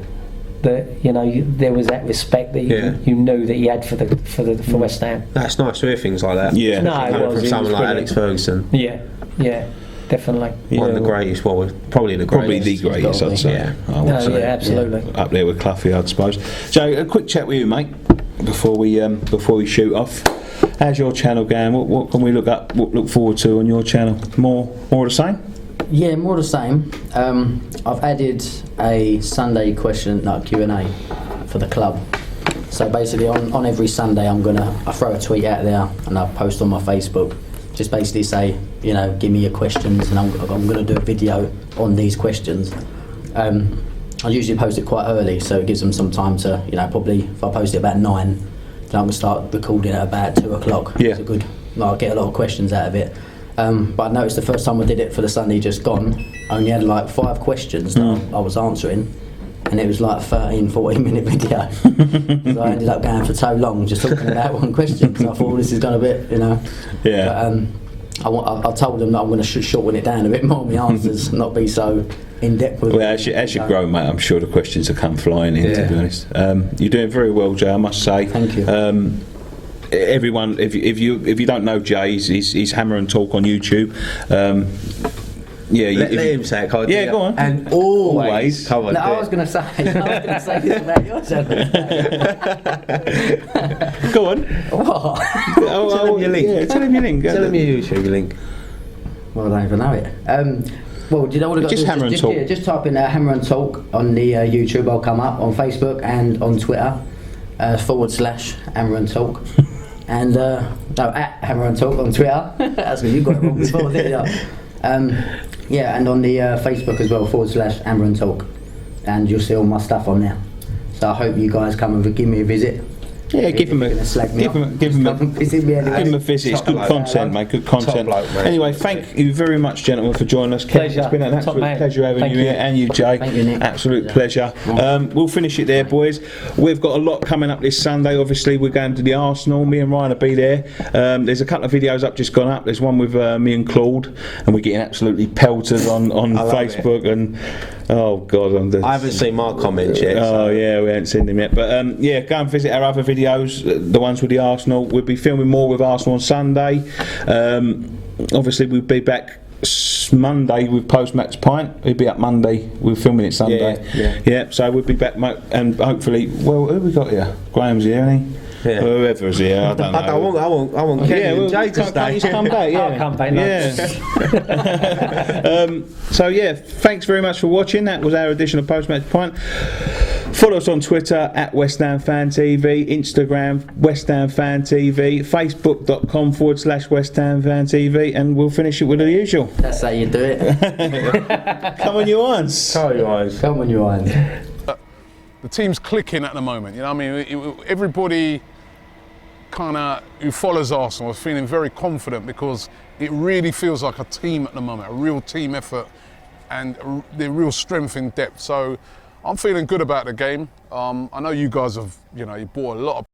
That, you know, there was that respect that you knew that he had for West Ham. That's nice to hear things like that. Yeah. No, it was, from someone like Alex Ferguson. Yeah, definitely. One of the greatest. Well, probably the greatest. I'd say. Yeah. I would say. Yeah, absolutely. Up there with Cloughie, I suppose. So a quick chat with you, mate, before we shoot off. How's your channel going? What can we look forward to on your channel? More of the same? Yeah, more of the same. I've added a Sunday Q&A for the club. So basically, on every Sunday, I throw a tweet out there and I post on my Facebook. Just basically say, you know, give me your questions, and I'm going to do a video on these questions. I usually post it quite early, so it gives them some time to, you know, probably if I post it about 9, then I'm going to start recording at about 2 o'clock. Yeah. It's I'll get a lot of questions out of it. But I noticed the first time I did it for the Sunday just gone, I only had like 5 questions that I was answering, and it was like a 13-14 minute video. So I ended up going for so long just talking about one question, so I thought this is going a bit, you know. Yeah. But I told them that I'm going to shorten it down a bit more, my answers, not be so in-depth with it. As you grow, mate, I'm sure the questions will come flying in, to be honest. You're doing very well, Jay, I must say. Thank you. Everyone, if you don't know Jay, he's Hammer and Talk on YouTube. Let him say it, Carl. Yeah, go on. And always. No, I was going to say this about your channel. Go on. What? Tell him your link. Yeah, tell him your link. Tell him your YouTube link. Well, I don't even know it. Well, do you know what I got to Just do? Hammer and Talk. Yeah, just type in Hammer and Talk on the YouTube. I'll come up on Facebook and on Twitter /Hammer and Talk. And no, at Hammer and Talk on Twitter. That's because you got it wrong before, didn't you? Yeah, and on the Facebook as well /Hammer and Talk. And you'll see all my stuff on there. So I hope you guys come and give me a visit. Yeah, give him a visit. It's good content, mate. Good content. Bloke, mate. Anyway, thank you very much, gentlemen, for joining us. Pleasure. It's been an absolute pleasure having Thank you here, and you, Jay. Thank you, Nick. Absolute pleasure. We'll finish it there, boys. We've got a lot coming up this Sunday. Obviously, we're going to the Arsenal. Me and Ryan will be there. There's a couple of videos up just gone up. There's one with me and Claude, and we're getting absolutely pelted on Facebook and. Oh God! I haven't seen my comments yet. Oh yeah, we haven't seen them yet. But yeah, go and visit our other videos, the ones with the Arsenal. We'll be filming more with Arsenal on Sunday. Obviously, we'll be back Monday with Post Match Pint. We'll be up Monday. We're filming it Sunday. Yeah. So we'll be back, and hopefully, well, who have we got here? Graham's here, isn't he? Yeah. Whoever's here, I don't know. I want Kenny and Jay to stay. Come back, yeah. I'll come back. So yeah, thanks very much for watching. That was our edition of Post Match Pint. Follow us on Twitter at West Ham Fan TV, Instagram West Ham Fan TV, Facebook.com/West Ham Fan TV, and we'll finish it with the usual. That's how you do it. Come on, you irons. Come on, you irons. The team's clicking at the moment, you know what I mean? Everybody kind of who follows Arsenal is feeling very confident because it really feels like a team at the moment, a real team effort and the real strength in depth. So I'm feeling good about the game. I know you guys have, you bought a lot of